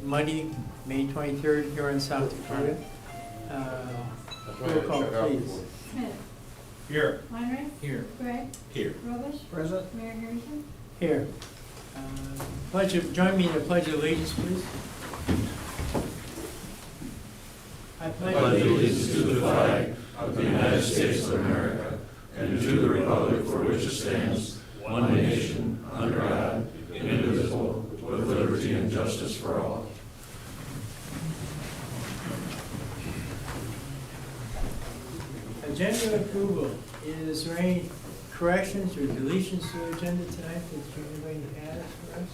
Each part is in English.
Monday, May 23rd, here in South Dakota. Roll call, please. Smith. Here. Weinrich. Here. Gregg. Here. Robish. Present. Mayor Harrison. Here. Join me in the Pledge of Allegiance, please. I pledge allegiance to the flag of the United States of America and to the republic for which it stands, one nation, under God, indivisible, with liberty and justice for all. Agenda approval. Is there any corrections or deletions to the agenda tonight that anybody has for us?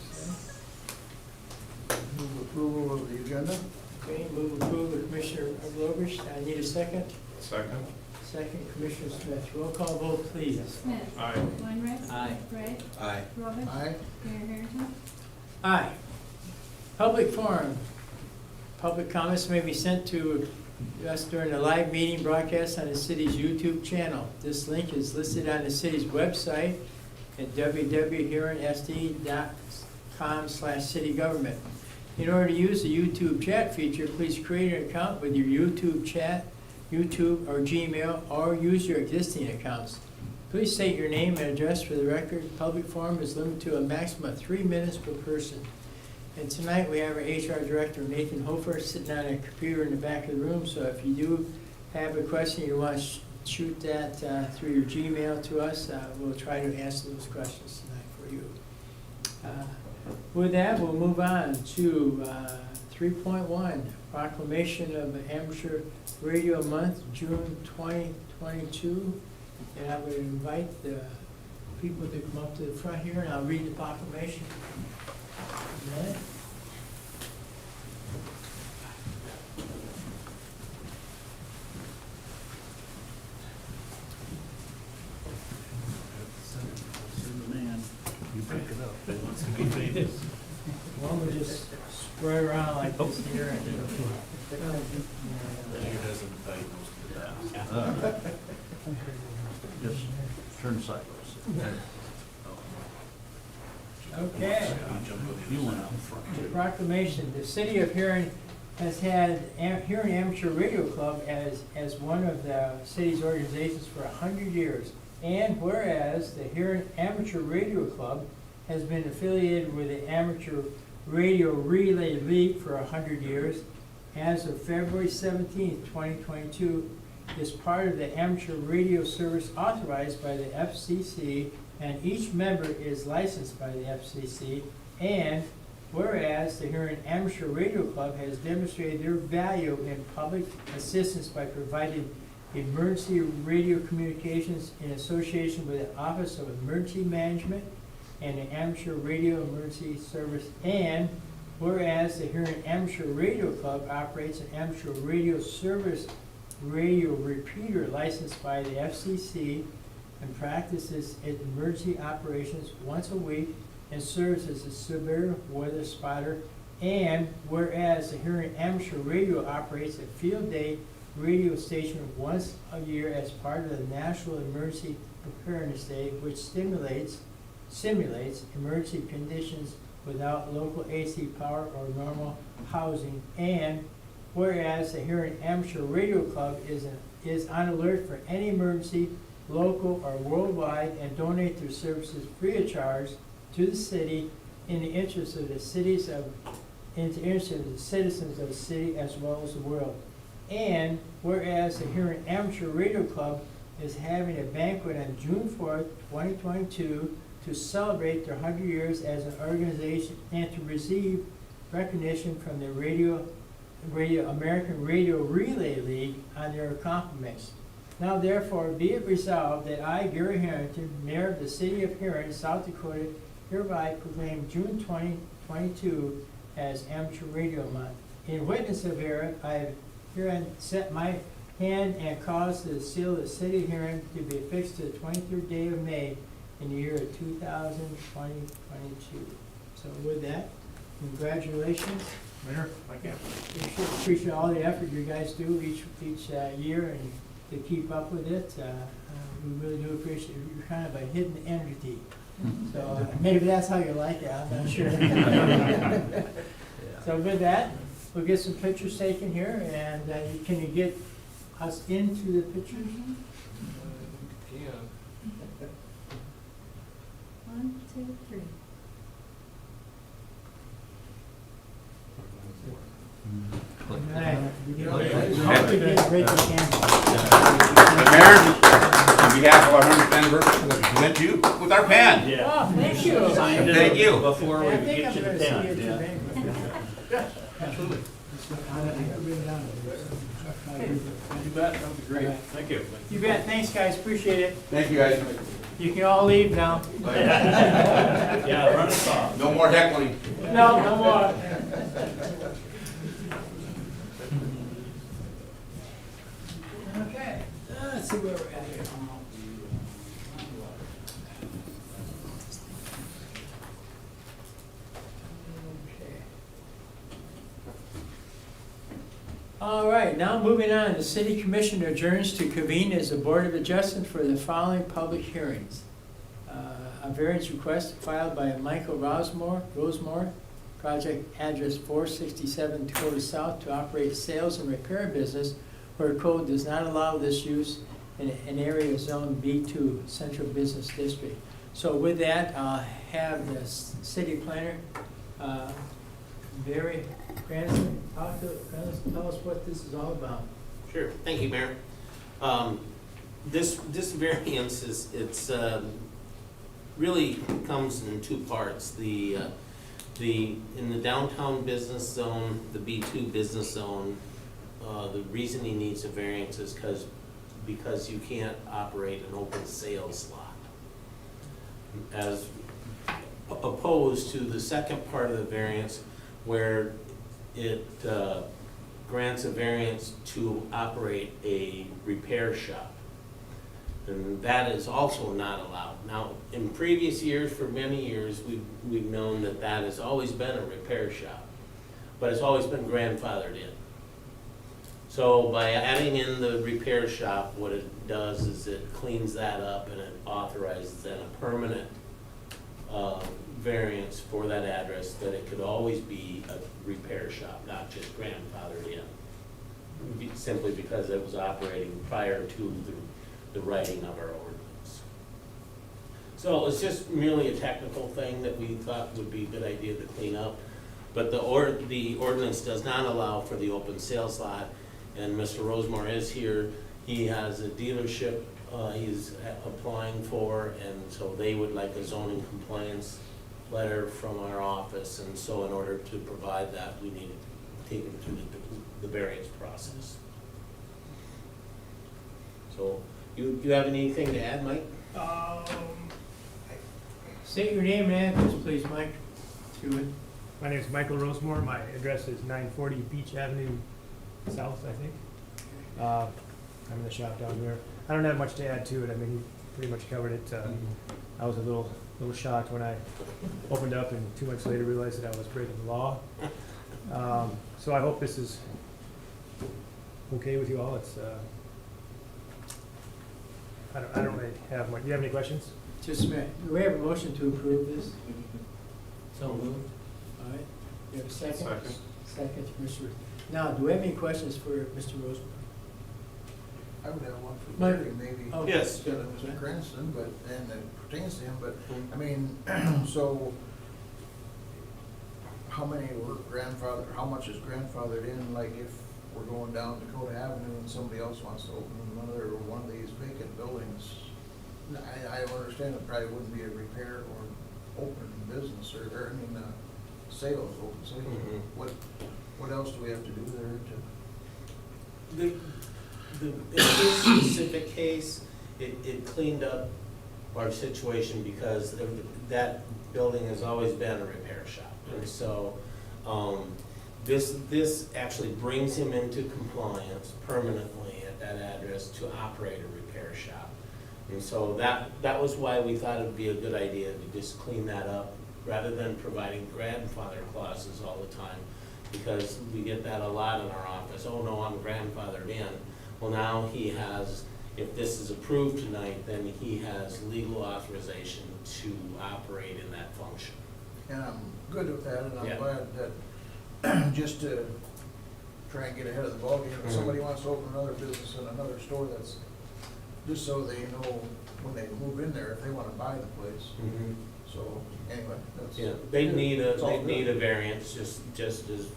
Move approval of the agenda. Okay, move approval of Commissioner Robish. I need a second. Second. Second, Commissioner Smith. Roll call vote, please. Smith. Aye. Weinrich. Aye. Gregg. Aye. Robish. Aye. Mayor Harrison. Aye. Public forum. Public comments may be sent to us during the live meeting broadcast on the city's YouTube channel. This link is listed on the city's website at www.huronsd.com/citygovernment. In order to use the YouTube chat feature, please create an account with your YouTube chat, YouTube or Gmail, or use your existing accounts. Please state your name and address for the record. Public forum is limited to a maximum of 3 minutes per person. And tonight we have our HR Director, Nathan Hofer, sitting on a computer in the back of the room. So if you do have a question, you want to shoot that through your Gmail to us, we'll try to answer those questions tonight for you. With that, we'll move on to 3.1, proclamation of Amateur Radio Month, June 2022. And I would invite the people to come up to the front here, and I'll read the proclamation. Okay. You pick it up. He wants to be famous. One would just spread around like this here. And He doesn't invite most of the Just turn sideways. Okay. You went out front. The proclamation, the city of Huron has had Huron Amateur Radio Club as one of the city's organizations for 100 years. And whereas the Huron Amateur Radio Club has been affiliated with the Amateur Radio Relay League for 100 years, as of February 17, 2022, is part of the amateur radio service authorized by the FCC, and each member is licensed by the FCC. And whereas the Huron Amateur Radio Club has demonstrated their value in public assistance by providing emergency radio communications in association with the Office of Emergency Management and the Amateur Radio Emergency Service. And whereas the Huron Amateur Radio Club operates an amateur radio service radio repeater licensed by the FCC and practices its emergency operations once a week and serves as a severe weather spotter. And whereas the Huron Amateur Radio operates a field day radio station once a year as part of the National Emergency Preparedness Day, which simulates emergency conditions without local AC power or normal housing. And whereas the Huron Amateur Radio Club is on alert for any emergency, local or worldwide, and donate their services free of charge to the city in the interest of the citizens of the city as well as the world. And whereas the Huron Amateur Radio Club is having a banquet on June 4th, 2022 to celebrate their 100 years as an organization and to receive recognition from the American Radio Relay League on their accomplishments. Now therefore be it resolved that I, Gary Harrington, Mayor of the City of Huron, South Dakota, hereby proclaim June 2022 as Amateur Radio Month. In witness of Huron, I have herein set my hand and caused the seal of the City of Huron to be affixed to the 23rd day of May in the year of 2022. So with that, congratulations. Mayor, I can't. Appreciate all the effort you guys do each year and to keep up with it. We really do appreciate it. You're kind of a hidden entity. So maybe that's how you like it, I'm not sure. So with that, we'll get some pictures taken here, and can you get us into the pictures? Yeah. 1, 2, 3. All right. Hope you didn't break the camera. Mayor, on behalf of our 100th anniversary, I'd like to present you with our pen. Oh, thank you. Thank you. Before I we think get I'm you the gonna see pen. it Yeah. today. Absolutely. You bet, that would be great. Thank you. You bet, thanks, guys, appreciate it. Thank you, guys. You can all leave now. Yeah, run us off. No more heckling. No, no more. Okay, let's see where we're at here. Okay. All right, now moving on, the city commission adjourns to convene as a board of adjustment for the following public hearings. A variance request filed by Michael Rosemore, project address 467 Dakota South, to operate sales and repair business where code does not allow this use in an area zone B2, Central Business District. So with that, I'll have the city planner, Barry Cranston, tell us what this is all about. Sure, thank you, Mayor. This variance is, really comes in two parts. In the downtown business zone, the B2 business zone, the reason he needs a variance is because you can't operate an open sales lot. As opposed to the second part of the variance, where it grants a variance to operate a repair shop. And that is also not allowed. Now, in previous years, for many years, we've known that that has always been a repair shop, but it's always been grandfathered in. So by adding in the repair shop, what it does is it cleans that up and it authorizes then a permanent variance for that address, that it could always be a repair shop, not just grandfathered in, simply because it was operating prior to the writing of our ordinance. So it's just merely a technical thing that we thought would be a good idea to clean up. But the ordinance does not allow for the open sales lot, and Mr. Rosemore is here. He has a dealership he's applying for, and so they would like a zoning compliance letter from our office, and so in order to provide that, we need to take him through the variance process. So, you have anything to add, Mike? State your name and address, please, Mike. Do it. My name is Michael Rosemore. My address is 940 Beach Avenue South, I think. I'm in the shop down here. I don't have much to add to it. I mean, he pretty much covered it. I was a little shocked when I opened up and 2 months later realized that I was breaking the law. So I hope this is okay with you all. It's I don't really have much. Do you have any questions? Just a minute. Do we have a motion to approve this? So moved. All right. You have a second? Second. Second, Mr. Now, do we have any questions for Mr. Rosemore? I would have one for Mike. Barry, maybe. Oh. Yes. Instead of Mr. Cranston, but, and it pertains to him, but, I mean, so, how much is grandfathered in, like if we're going down Dakota Avenue and somebody else wants to open another one of these vacant buildings? I understand it probably wouldn't be a repair or open business, or I mean, sales open, so what else do we have to do there to? In this specific case, it cleaned up our situation because that building has always been a repair shop. And so, this actually brings him into compliance permanently at that address to operate a repair shop. And so that was why we thought it'd be a good idea to just clean that up rather than providing grandfather clauses all the time, because we get that a lot in our office. Oh no, I'm grandfathered in. Well, now he has, if this is approved tonight, then he has legal authorization to operate in that function. And I'm good with that, and I'm Yeah. glad that just to try and get ahead of the ballgame. If somebody wants to open another business in another store, that's just so they know when they move in there, if they wanna buy the place. So, anyway, that's. Yeah, they need a, It's all they good. need a variance, just as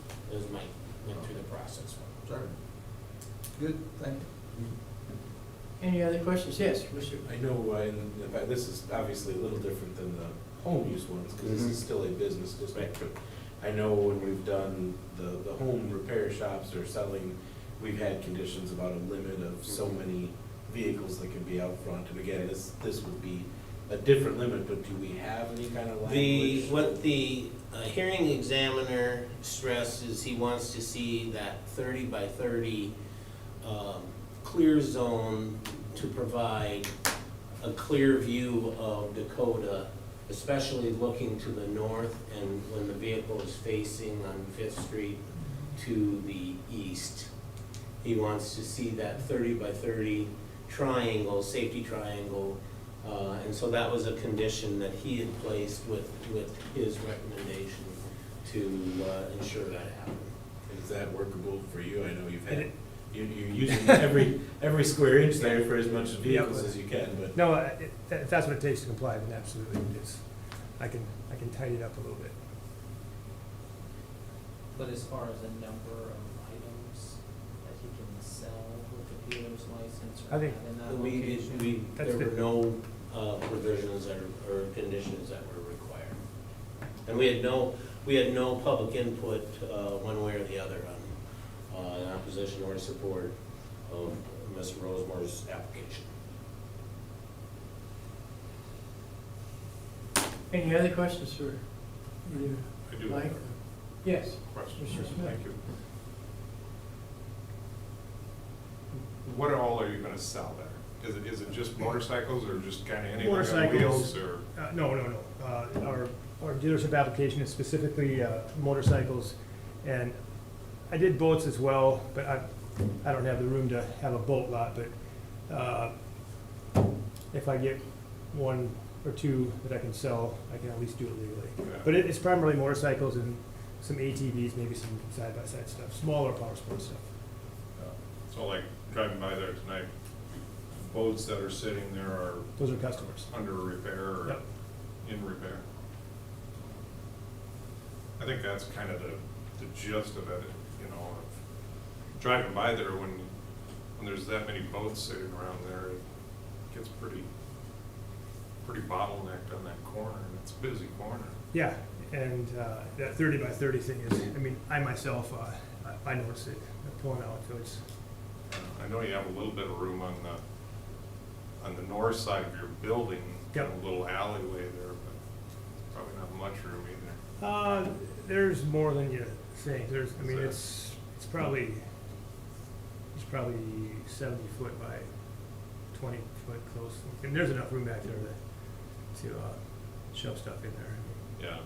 Mike went through the process. Sorry. Good, thank you. Any other questions? Yes, Mr. I know, in fact, this is obviously a little different than the home use ones, because this is still a business district. But I know when we've done the home repair shops or selling, we've had conditions about a limit of so many vehicles that can be out front. And again, this would be a different limit, but do we have any kind of language? What the hearing examiner stresses, he wants to see that 30 by 30 clear zone to provide a clear view of Dakota, especially looking to the north and when the vehicle is facing on Fifth Street to the east. He wants to see that 30 by 30 triangle, safety triangle, and so that was a condition that he had placed with his recommendation to ensure that happened. Is that workable for you? I know you've had, you're using every square inch there for as much vehicles as you can, but. No, if that's what it takes to comply, then absolutely, I can tidy it up a little bit. But as far as the number of items that he can sell with the dealer's license I or think have in that location? That's There were good. no provisions or conditions that were required. And we had no public input one way or the other on in opposition or support of Mr. Rosemore's application. Any other questions for either I do Mike? have Yes. a question. Mr. Smith. Thank you. What all are you gonna sell there? Is it just motorcycles or just kinda anything on Motorcycles. wheels or? No. Our dealership application is specifically motorcycles, and I did boats as well, but I don't have the room to have a boat lot, but if I get one or two that I can sell, I can at least do it legally. Yeah. But it's primarily motorcycles and some ATVs, maybe some side-by-side stuff, smaller power sports stuff. So like driving by there tonight, boats that are sitting there are Those are customers. under repair or Yep. in repair? I think that's kind of the gist of it, you know, of driving by there when there's that many boats sitting around there, it gets pretty bottlenecked on that corner, and it's a busy corner. Yeah, and that 30 by 30 thing is, I mean, I myself, I notice it pulling out, so it's, I know you have a little bit of room on the north side of your building, Yep. a little alleyway there, but probably not much room either. there's more than you think. I mean, Is it's probably 70 foot by 20 foot close. And there's enough room back there to shove stuff in there. Yeah.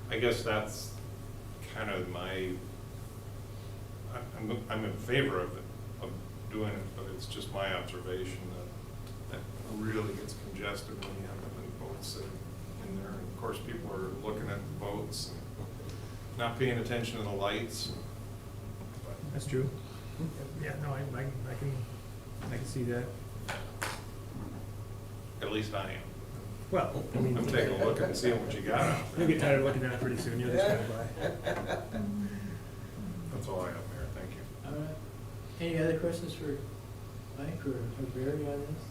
I guess that's kind of I'm in favor of doing it, but it's just my observation that really gets congested when you have that many boats sitting in there. And of course, people are looking at the boats and not paying attention to the lights. That's true. Yeah, no, I can see that. At least I am. Well, I mean, I'm taking a look and seeing what you got out you'll there. get tired of looking at it pretty soon. You'll just kind of buy. That's all I have, Mayor. Thank you. All right. Any other questions for Mike or Barry on this?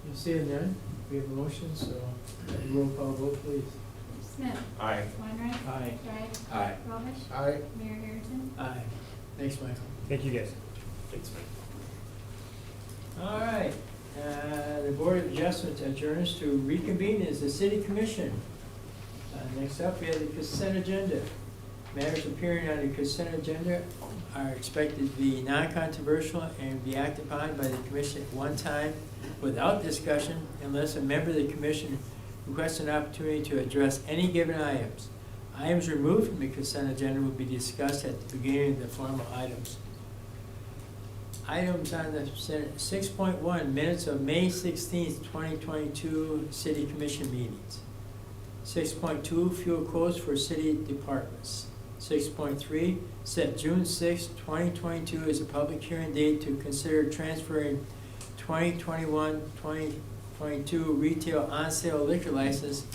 You see it none? We have a motion, so roll call vote, please. Smith. Aye. Weinreich. Aye. Wright. Aye. Wabash. Aye. Mayor Harrington. Aye. Thanks, Michael. Thank you, guys. Thanks, Mike. All right, the Board of Adjustment adjourns to reconvene as the City Commission. Next up, we have the consent agenda. Matters appearing on the consent agenda are expected to be non-controversial and be acted upon by the Commission at one time without discussion unless a member of the Commission requests an opportunity to address any given items. Items removed from the consent agenda will be discussed at the beginning of the formal items. Items on the 6.1, minutes of May 16th, 2022 City Commission meetings. 6.2, fuel quotes for city departments. 6.3, set June 6, 2022 as a public hearing date to consider transferring 2021-2022 retail on-sale liquor license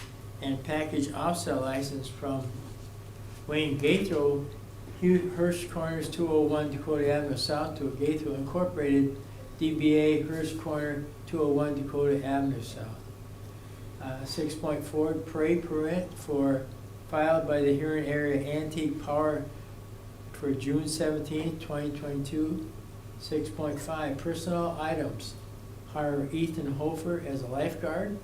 and package off-sale license from Wayne Gaithro, Hirsch Corners, 201 Dakota Avenue South, to Gaithro Incorporated, DBA Hirsch Corner, 201 Dakota Avenue South. 6.4, permit filed by the Huron Area Antique Power for June 17, 2022. 6.5, personnel items. Hire Ethan Hofer as a lifeguard.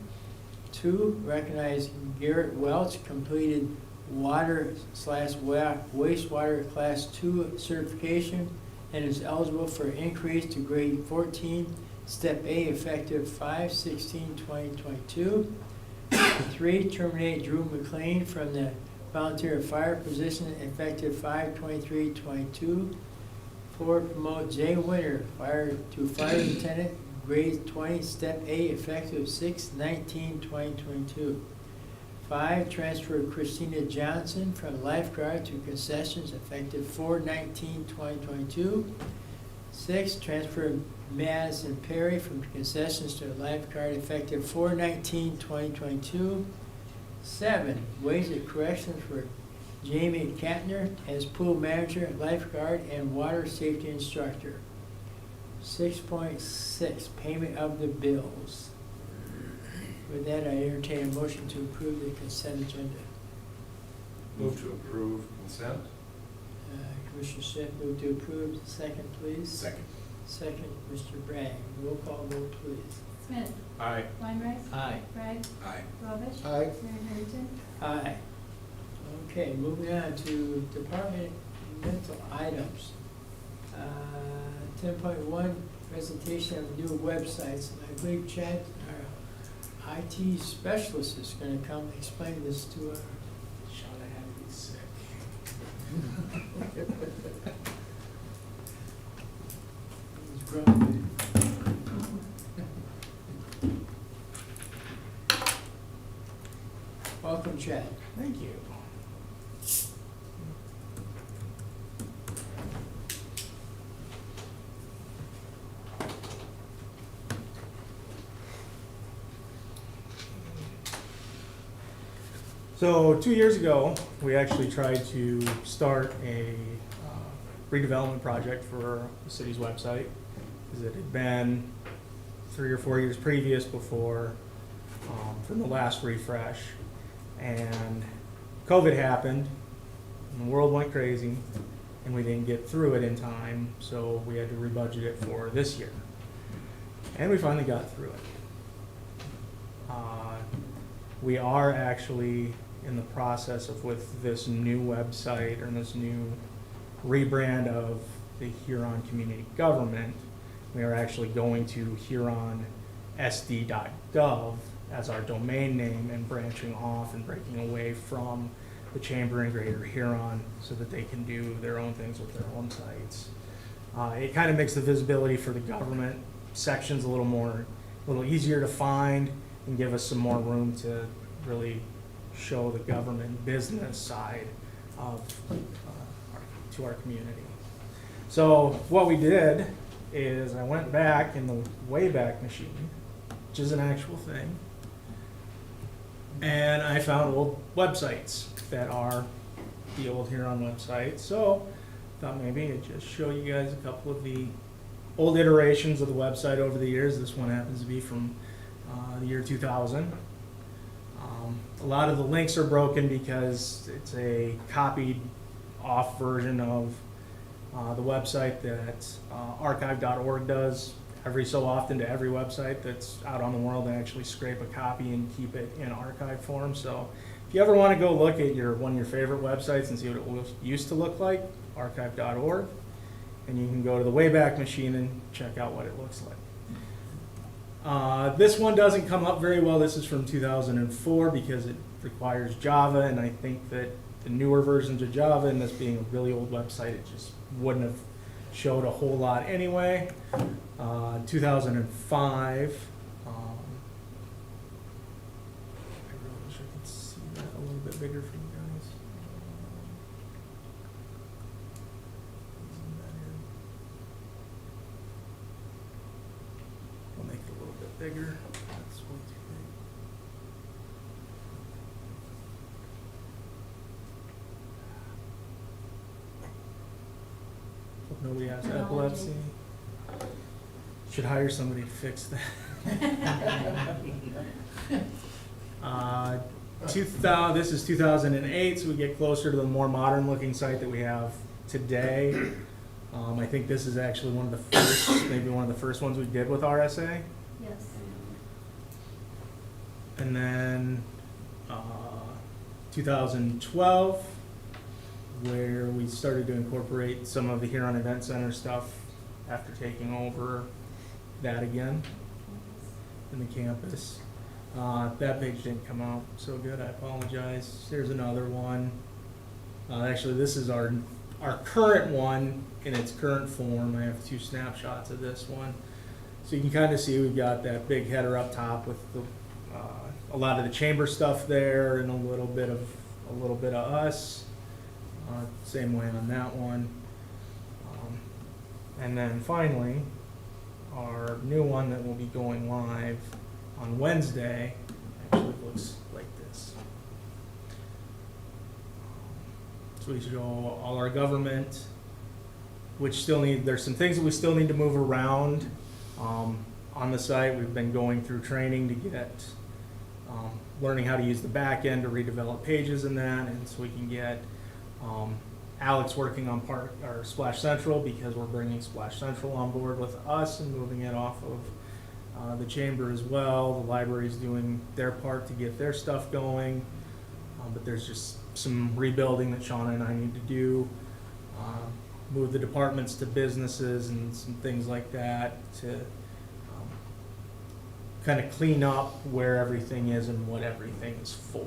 2, recognize Garrett Welch, completed water/wastewater Class 2 certification and is eligible for increase to grade 14, Step A, effective 5/16/2022. 3, terminate Drew McLean from the volunteer fire position effective 5/23/22. 4, promote Jay Winter to fire lieutenant, grade 20, Step A, effective 6/19/2022. 5, transfer Christina Johnson from lifeguard to concessions effective 4/19/2022. 6, transfer Madison Perry from concessions to lifeguard effective 4/19/2022. 7, wage of corrections for Jamie Katner as pool manager, lifeguard, and water safety instructor. 6.6, payment of the bills. With that, I entertain a motion to approve the consent agenda. Move to approve consent? Commissioner Smith, move to approve. Second, please. Second. Second, Mr. Bragg. Roll call vote, please. Smith. Aye. Weinreich. Aye. Bragg. Aye. Robish. Aye. Mayor Harrington. Aye. Okay, moving on to departmental items. 10.1, presentation of new websites. I believe Chad, our IT specialist, is going to come explain this to us. Shauna had to be sick. He's grumpy. Welcome, Chad. Thank you. So 2 years ago, we actually tried to start a redevelopment project for the city's website, because it had been 3 or 4 years previous before, from the last refresh. And COVID happened, and the world went crazy, and we didn't get through it in time, so we had to rebudget it for this year. And we finally got through it. We are actually in the process of, with this new website, or this new rebrand of the Huron Community Government, we are actually going to HuronSD.gov as our domain name, and branching off and breaking away from the Chamber and Greater Huron so that they can do their own things with their own sites. It kind of makes the visibility for the government sections a little easier to find, and give us some more room to really show the government business side of to our community. So what we did is I went back in the Wayback Machine, which is an actual thing, and I found old websites that are the old Huron website. So I thought maybe I'd just show you guys a couple of the old iterations of the website over the years. This one happens to be from the year 2000. A lot of the links are broken because it's a copied off version of the website that archive.org does every so often to every website that's out on the world. They actually scrape a copy and keep it in archive form. So if you ever want to go look at one of your favorite websites and see what it used to look like, archive.org, and you can go to the Wayback Machine and check out what it looks like. This one doesn't come up very well. This is from 2004 because it requires Java, and I think that the newer versions of Java, and this being a really old website, it just wouldn't have showed a whole lot anyway. 2005, I really wish I could see that. bit bigger for you guys. Zoom that in. We'll make it a little bit bigger. That's way too big. Hope nobody has epilepsy. Should hire somebody to fix that. This is 2008, so we get closer to the more modern looking site that we have today. I think this is actually one of the first, maybe one of the first ones we did with RSA. Yes. And then 2012, where we started to incorporate some of the Huron Event Center stuff after taking over that again in the campus. That page didn't come out so good, I apologize. Here's another one. Actually, this is our current one in its current form. I have 2 snapshots of this one. So you can kind of see we've got that big header up top with the, a lot of the chamber stuff there and a little bit of us. Same way on that one. And then finally, our new one that will be going live on Wednesday actually looks like this. So we show all our government, which there's some things that we still need to move around on the site. We've been going through training to get, learning how to use the back end to redevelop pages in that, and so we can get Alex working on our Splash Central, because we're bringing Splash Central on board with us and moving it off of the chamber as well. The library's doing their part to get their stuff going, but there's just some rebuilding that Shauna and I need to do. Move the departments to businesses and some things like that to kind of clean up where everything is and what everything is for.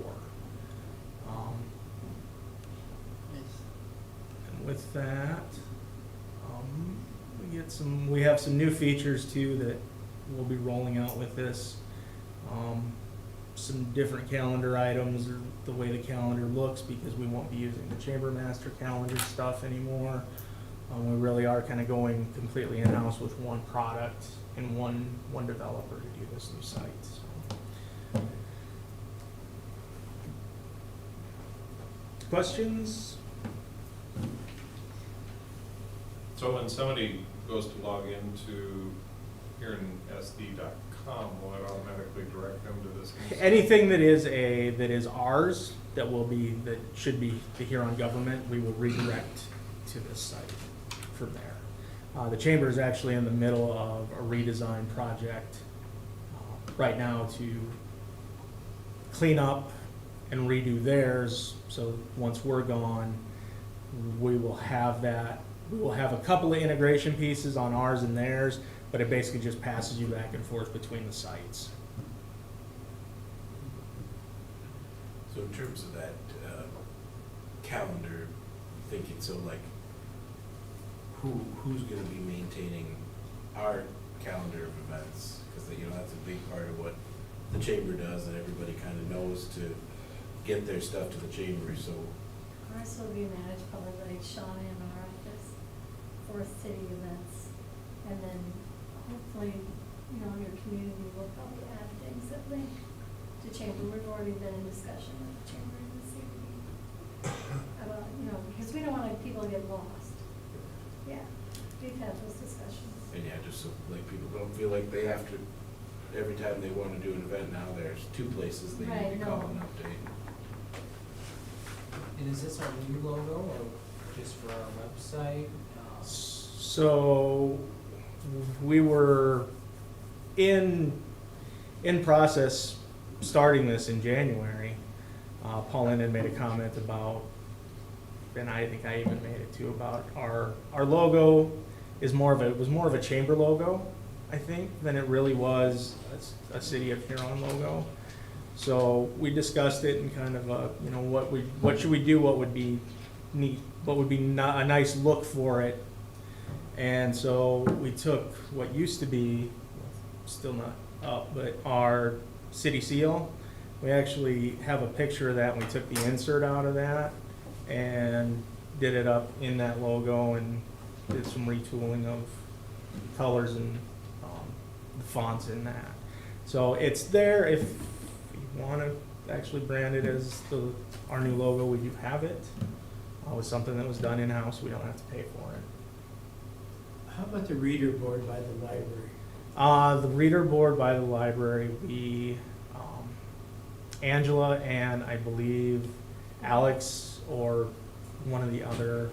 And with that, we have some new features too that we'll be rolling out with this. Some different calendar items, or the way the calendar looks, because we won't be using the Chamber Master calendar stuff anymore. We really are kind of going completely in-house with one product and one developer to do this new site. So. Questions? So when somebody goes to log into HuronSD.com, will it automatically direct them to this? Anything that is ours that should be the Huron government, we will redirect to this site from there. The chamber is actually in the middle of a redesign project right now to clean up and redo theirs. So once we're gone, we will have that. We will have a couple of integration pieces on ours and theirs, but it basically just passes you back and forth between the sites. So in terms of that calendar, thinking, so like, who's going to be maintaining our calendar of events? Because that's a big part of what the chamber does, and everybody kind of knows to get their stuff to the chamber. So Ours will be managed probably by Shauna in our office for city events, and then hopefully, your community will probably add things that link to chamber. We've already been in discussion with the chamber and the city about, because we don't want people to get lost. Yeah, we've had those discussions. And just so like people don't feel like they have to, every time they want to do an event now, there's 2 places they need to call and update. And is this our new logo or just for our website? So we were in process starting this in January. Pauline had made a comment about, and I think I even made it too, about our logo was more of a chamber logo, I think, than it really was a City of Huron logo. So we discussed it and kind of what should we do, what would be neat, what would be a nice look for it. And so we took what used to be, still not up, but our city seal, We actually have a picture of that, and we took the insert out of that and did it up in that logo and did some retooling of colors and the fonts in that. So it's there if you want to actually brand it as our new logo. We do have it. It was something that was done in-house. We don't have to pay for it. How about the reader board by the library? The reader board by the library, Angela and I believe Alex or one of the other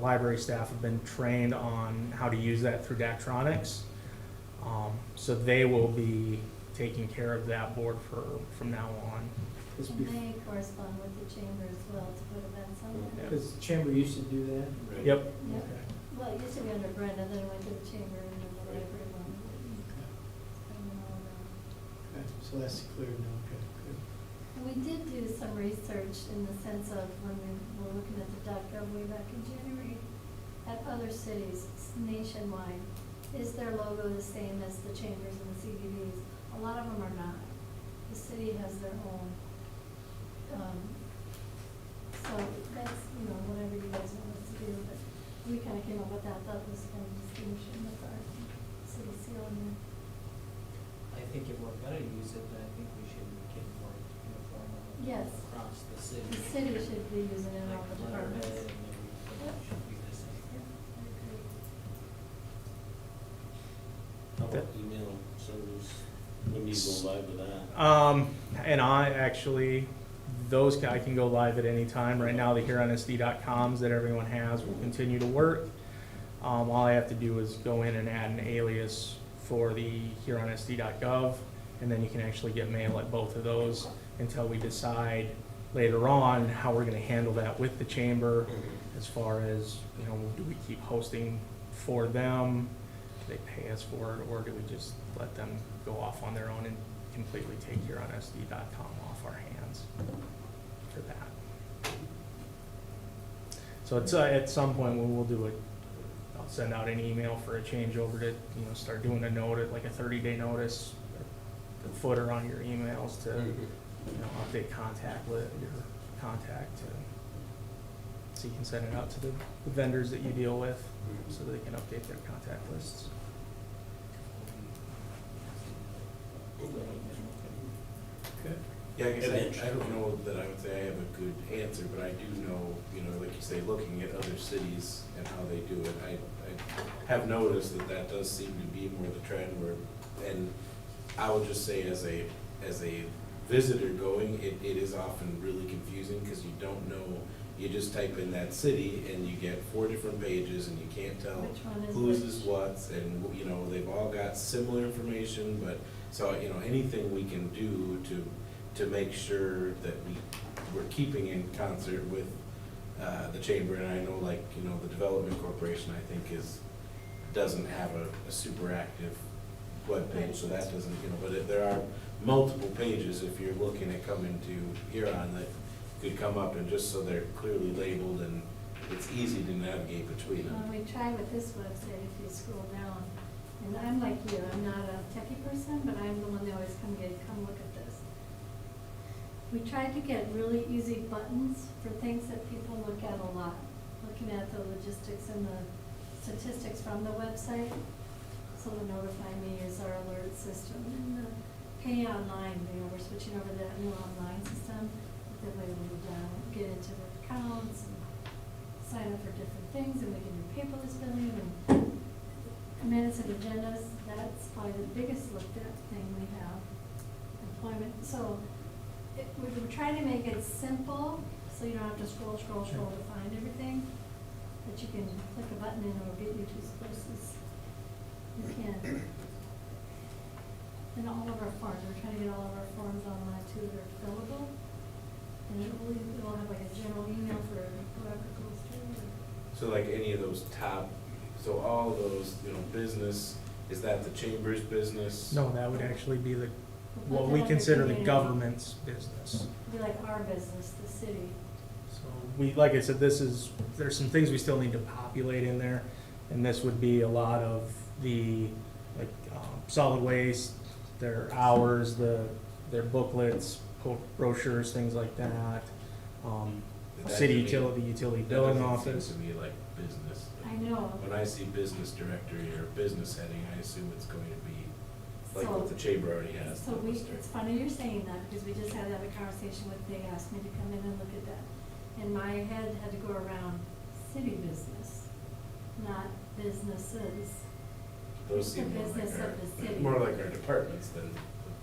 library staff have been trained on how to use that through Daktronics. So they will be taking care of that board from now on. And they correspond with the chamber as well to put events on there. Because the chamber used to do that? Yep. Yep. Okay. Well, it used to be under Brenda, then it went to the chamber and then the library one. Okay, so that's clear now, okay, good. And we did do some research in the sense of when we were looking at the .gov way back in January, at other cities nationwide, is their logo the same as the chambers and the CBDs? A lot of them are not. The city has their own. So that's, whatever you guys want us to do, but we kind of came up with that, thought was kind of distinguishing with our city seal in there. I think if we're gonna use it, then I think we should get more uniform Yes. across the city. The city should be using it in all the Like letterhead departments. and everything Yep. should be the same. Yeah, I agree. How about email servers? When do you go live with that? And I actually, I can go live at any time. Right now, the HuronSD.coms that everyone has will continue to work. All I have to do is go in and add an alias for the HuronSD.gov, and then you can actually get mail at both of those until we decide later on how we're going to handle that with the chamber, as far as, do we keep hosting for them? Do they pay us for it, or do we just let them go off on their own and completely take HuronSD.com off our hands for that? So it's at some point we will do it. I'll send out an email for a changeover to start doing a note, like a 30-day notice, the footer on your emails to update your contact, so you can send it out to the vendors that you deal with, so that they can update their contact lists. Good. Yeah, I guess I don't know that I would say I have a good answer, but I do know, like you say, looking at other cities and how they do it, I have noticed that does seem to be more the trend and I would just say as a visitor going, it is often really confusing because you don't know, you just type in that city and you get 4 different pages and you can't tell Which one is whose which? is what's, and they've all got similar information, but so anything we can do to make sure that we're keeping in concert with the chamber, and I know the Development Corporation I think doesn't have a super active webpage, so that doesn't, but there are multiple pages if you're looking at coming to Huron that could come up, and just so they're clearly labeled and it's easy to navigate between them. We try with this website, if you scroll down, and I'm like you, I'm not a techie person, but I'm the one that always come look at this. We tried to get really easy buttons for things that people look at a lot, looking at the logistics and the statistics from the website. So the Notify Me is our alert system, and the Pay Online, we're switching over to that new online system, that way we would get into the accounts and sign up for different things, and we can do paperless billing and minutes and agendas. That's probably the biggest looked at thing we have. Employment. So we've been trying to make it simple, so you don't have to scroll to find everything. But you can click a button and it'll get you to as close as you can. And all of our forms, we're trying to get all of our forms online too that are fillable. And it'll have like a general email for whoever goes through. So like any of those so all those, business, is that the chamber's business? No, that would actually be We'll what put we that under consider the community. government's business. It'll be like our business, the city. So like I said, there's some things we still need to populate in there, and this would be a lot of the, solid waste, their hours, their booklets, brochures, things like that. That City to me- utility that billing doesn't office. seem to me like business. I know. When I see business directory or business heading, I assume it's going to be like So- what the chamber already has. So it's funny you're saying that, because we just had to have a conversation with, they asked me to come in and look at that. And my head had to go around city business, not businesses. Those The seem more like business of the city. more like our departments than.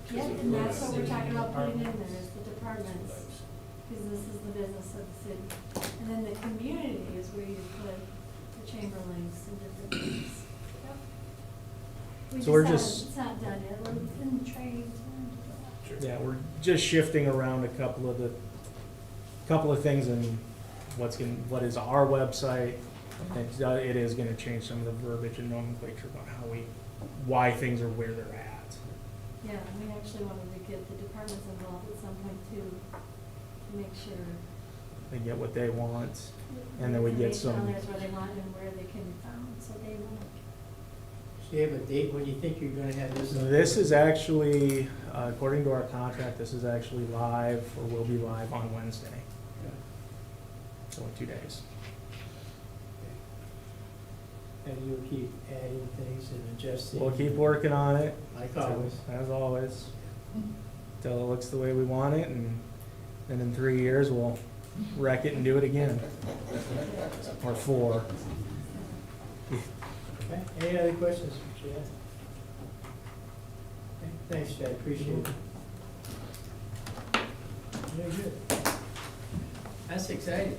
Yeah, and that's what we're talking about putting in there, is the departments, because this is the business of the city. And then the community is where you put the chamberlains and different things. Yep. We So we're haven't- just- It's not done yet, we're in training time to do that. Yeah, we're just shifting around a couple of things in what is our website. And it is gonna change some of the verbiage and nomenclature about why things are where they're at. Yeah, and we actually wanted to get the departments involved at some point too, to make sure. They get what they want, and then we get information on some, there is where they want and where they can be found, so they will. So you have a date when you think you're gonna have this? this is actually, according to our contract, this is actually live, or will be live on Wednesday. So in 2 days. And you'll keep adding things and adjusting? We'll keep working on it. Like always. As always. Till it looks the way we want it, and then in 3 years, we'll wreck it and do it again. Or 4. Okay, any other questions for Chad? Okay, thanks, Chad, appreciate it. Very good. That's exciting.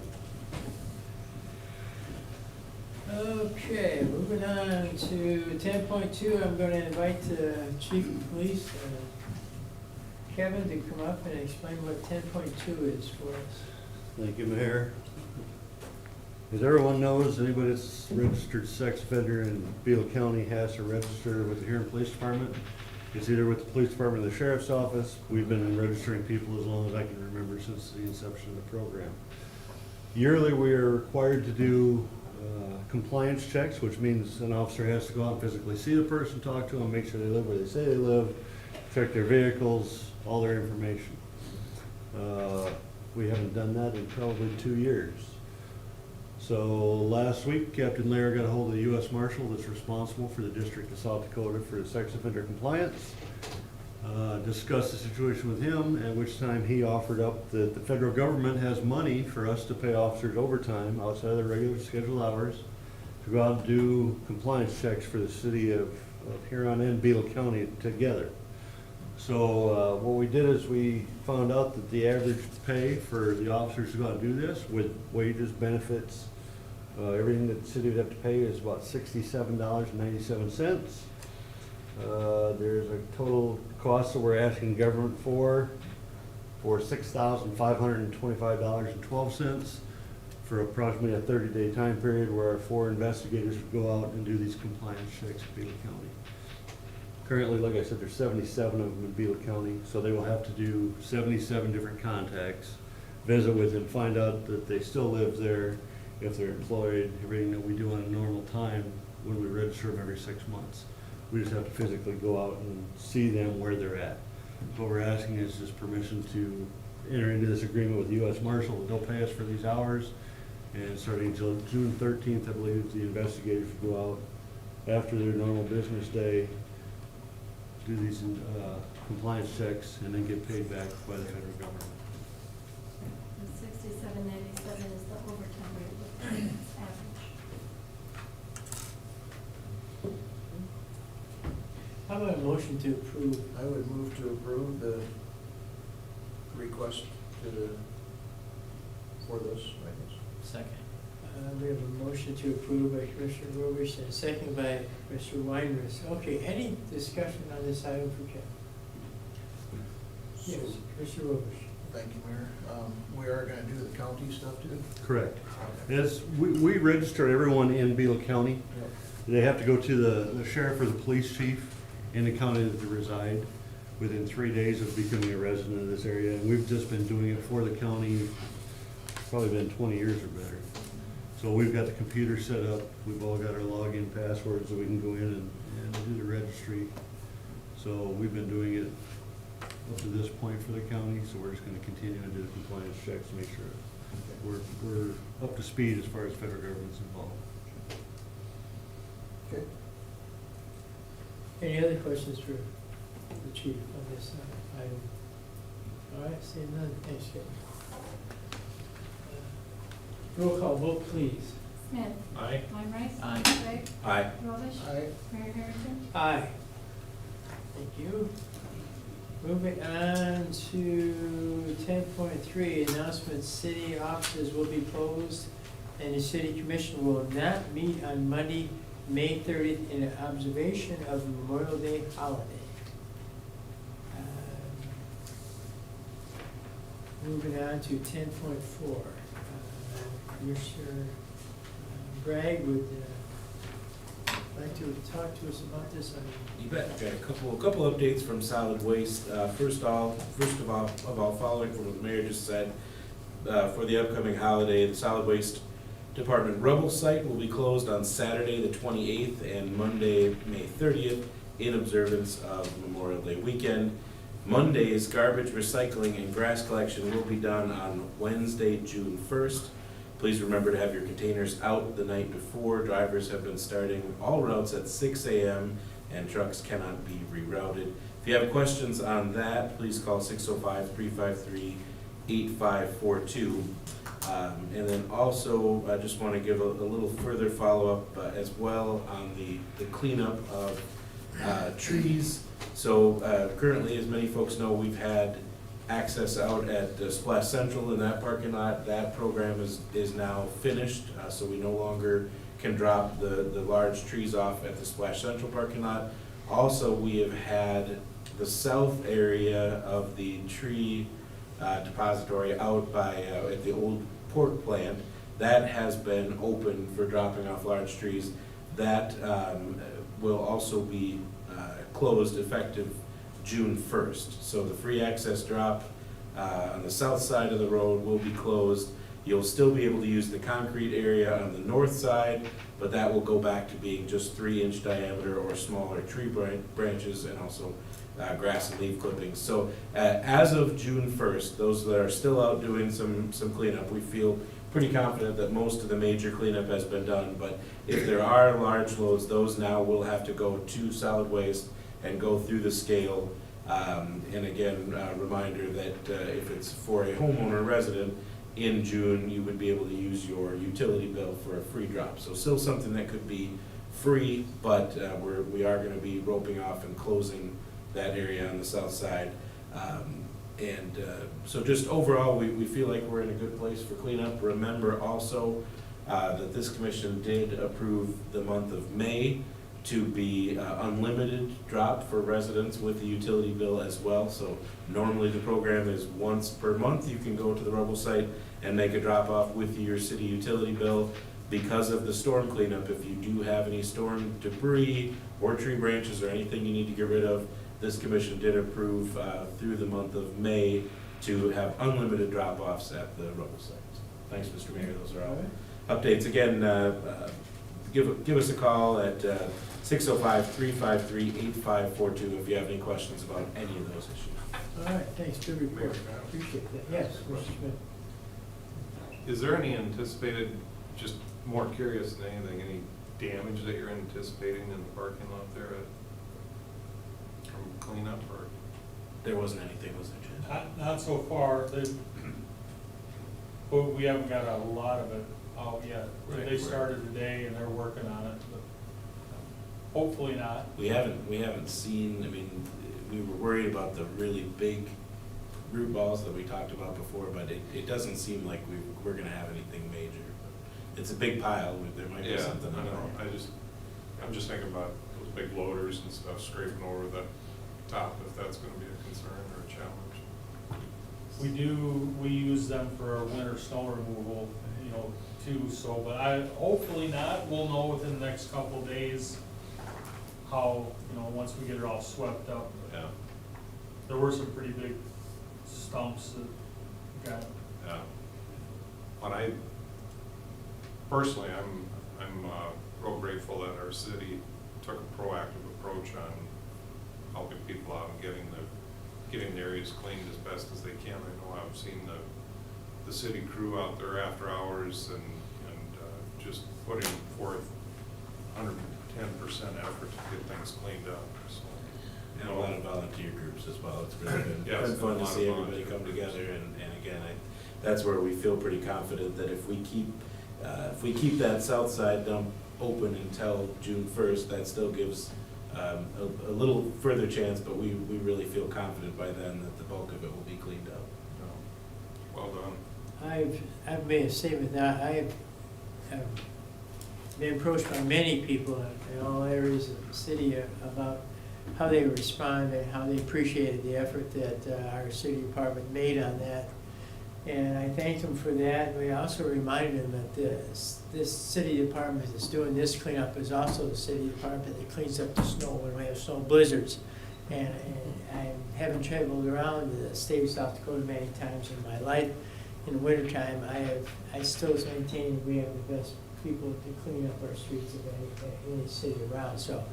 Okay, moving on to 10.2, I'm gonna invite the chief of police, Kevin, to come up and explain what 10.2 is for us. Thank you, Mayor. As everyone knows, anybody that's registered sex offender in Beale County has to register with the Huron Police Department. It's either with the police department or the sheriff's office. We've been registering people as long as I can remember since the inception of the program. Yearly, we are required to do compliance checks, which means an officer has to go out and physically see the person, talk to them, make sure they live where they say they live, check their vehicles, all their information. We haven't done that in probably 2 years. So last week, Captain Lair got a hold of the U.S. Marshal that's responsible for the District of South Dakota for sex offender compliance. Discussed the situation with him, at which time he offered up that the federal government has money for us to pay officers overtime outside of their regular scheduled hours to go out and do compliance checks for the city of Huron and Beale County together. So what we did is we found out that the average pay for the officers to go out and do this with wages, benefits, everything that the city would have to pay is about $67.97. There's a total cost that we're asking government for $6,525.12 for approximately a 30-day time period where our 4 investigators would go out and do these compliance checks in Beale County. Currently, like I said, there's 77 of them in Beale County, so they will have to do 77 different contacts, visit with them, find out that they still live there, if they're employed, everything that we do on a normal time when we register them every 6 months. We just have to physically go out and see them where they're at. What we're asking is just permission to enter into this agreement with the U.S. Marshal that they'll pay us for these hours. And starting until June 13th, I believe, the investigators will go out after their normal business day, do these compliance checks, and then get paid back by the federal government. The $67.97 is the overtime rate, average. How about a motion to approve? I would move to approve the request for this, I guess. Second. We have a motion to approve by Commissioner Robish and a second by Mr. Weinrich. Okay, any discussion on this item for Kevin? Yes, Commissioner Robish. Thank you, Mayor. We are gonna do the county stuff too? Correct. As we register everyone in Beale County. They have to go to the sheriff or the police chief in the county that they reside within 3 days of becoming a resident of this area. And we've just been doing it for the county, probably been 20 years or better. So we've got the computer set up, we've all got our login passwords so we can go in and do the registry. So we've been doing it up to this point for the county, so we're just gonna continue to do the compliance checks to make sure we're up to speed as far as federal government's involved. Okay. Any other questions for the chief on this item? All right, seeing none, thanks, Kevin. Roll call vote, please. Smith. Aye. Weinreich. Aye. Craig. Aye. Robish. Aye. Mayor Harrington. Aye. Thank you. Moving on to 10.3, announcements, city offices will be closed and the city commission will not meet on Monday, May 30th in observation of Memorial Day holiday. Moving on to 10.4, Commissioner Bragg would like to talk to us about this. You bet. Got a couple updates from solid waste. First of all, following from what the mayor just said, for the upcoming holiday, the solid waste department rubble site will be closed on Saturday, the 28th, and Monday, May 30th, in observance of Memorial Day weekend. Monday's garbage recycling and grass collection will be done on Wednesday, June 1st. Please remember to have your containers out the night before. Drivers have been starting all routes at 6 a.m. and trucks cannot be rerouted. If you have questions on that, please call 605-353-8542. And then also, I just want to give a little further follow-up as well on the cleanup of trees. So currently, as many folks know, we've had access out at Splash Central in that parking lot. That program is now finished, so we no longer can drop the large trees off at the Splash Central parking lot. Also, we have had the south area of the tree depository out by at the old pork plant. That has been open for dropping off large trees. That will also be closed effective June 1st. So the free access drop on the south side of the road will be closed. You'll still be able to use the concrete area on the north side, but that will go back to being just 3-inch diameter or smaller tree branches and also grass and leaf clippings. So as of June 1st, those that are still out doing some cleanup, we feel pretty confident that most of the major cleanup has been done. But if there are large loads, those now will have to go to solid waste and go through the scale. And again, reminder that if it's for a homeowner resident, in June, you would be able to use your utility bill for a free drop. So still something that could be free, but we are going to be roping off and closing that area on the south side. So just overall, we feel like we're in a good place for cleanup. Remember also that this commission did approve the month of May to be unlimited drop for residents with the utility bill as well. So normally the program is once per month. You can go to the rubble site and make a drop off with your city utility bill. Because of the storm cleanup, if you do have any storm debris or tree branches or anything you need to get rid of, this commission did approve through the month of May to have unlimited drop offs at the rubble site. Thanks, Mr. Mayor. Those are all updates. Again, give us a call at 605-353-8542 if you have any questions about any of those issues. All right, thanks, good report, appreciate that. Yes, Mr. Smith. Is there any anticipated, just more curious than anything, any damage that you're anticipating in the parking lot there from cleanup, or? There wasn't anything, was there, Jen? Not so far. But we haven't got a lot of it out yet. Right, They started today and they're working on it, but hopefully not. We haven't seen, I mean, we were worried about the really big root balls that we talked about before, but it doesn't seem like we're gonna have anything major. It's a big pile, there might be Yeah, something I on know, there. I'm just thinking about those big loaders and stuff scraping over the top, if that's gonna be a concern or a challenge. We use them for our winter snow removal, too, so, but hopefully not. We'll know within the next couple of days how, once we get it all swept up. Yeah. There were some pretty big stumps that got. Yeah. But personally, I'm real grateful that our city took a proactive approach on helping people out and getting the getting the areas cleaned as best as they can. I know I've seen the city crew out there after hours and just putting forth 110% effort to get things cleaned up, so. And a lot of volunteer groups as well. It's really Yeah, been it's fun been a to lot see of everybody volunteer come groups. together, and again, that's where we feel pretty confident that if we keep that south side dump open until June 1st, that still gives a little further chance, but we really feel confident by then that the bulk of it will be cleaned up. Well done. I've made a statement that I've been approached by many people in all areas of the city about how they respond and how they appreciated the effort that our city department made on that. And I thanked them for that. We also reminded them that this city department that's doing this cleanup is also the city department that cleans up the snow when we have snow blizzards. And I haven't traveled around the state of South Dakota many times in my life. In the wintertime, I still maintain we have the best people to clean up our streets of any city around. So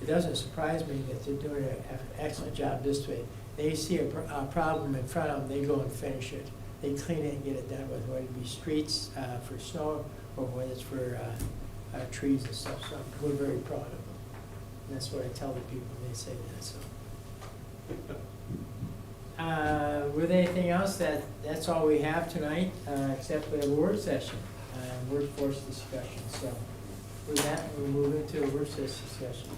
it doesn't surprise me that they're doing an excellent job this way. They see a problem in front of them, they go and finish it. They clean it and get it done with, whether it be streets for snow or whether it's for trees and stuff. So we're very proud of them. And that's what I tell the people when they say that. So. With anything else, that's all we have tonight, except we have a work session, workforce discussion. So with that, we'll move into a work session discussion.